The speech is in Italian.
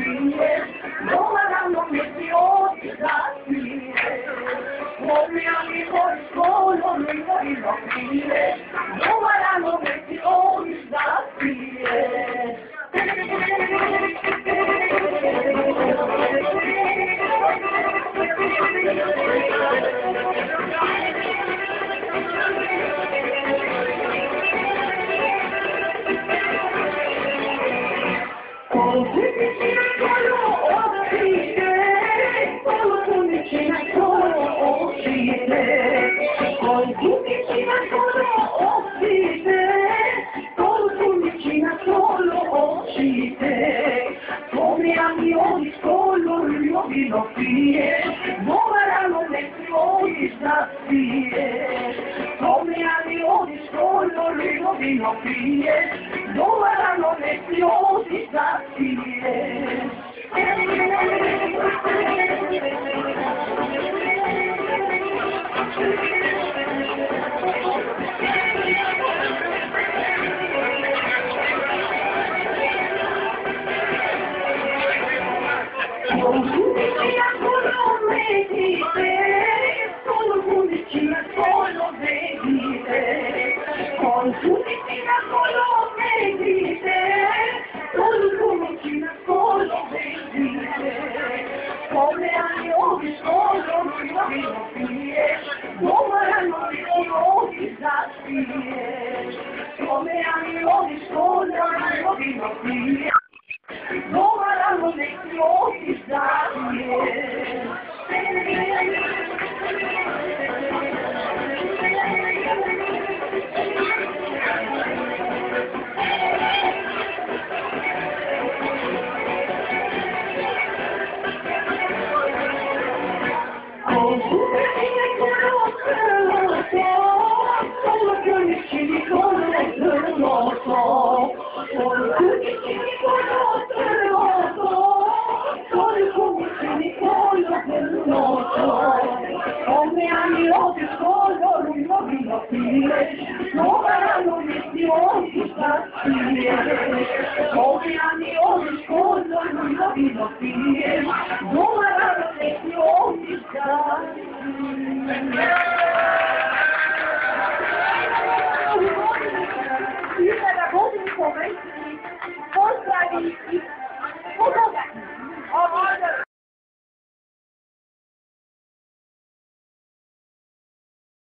fine, non avranno metti da fine. Come amico di solo, lui non fine, non avranno metti da fine. Come amici solo io fine, non avranno lezioni da fine. Come amici solo io fine, non avranno lezioni da fine. Come anni di solo non fine, come anni di disastrie, come anni di solo non fine, come anni di disastrie. Come anni di solo lui non fine, non avranno lezioni da fine. Come anni di solo lui non fine, non avranno lezioni da fine. I pedagogi di commenti, forza di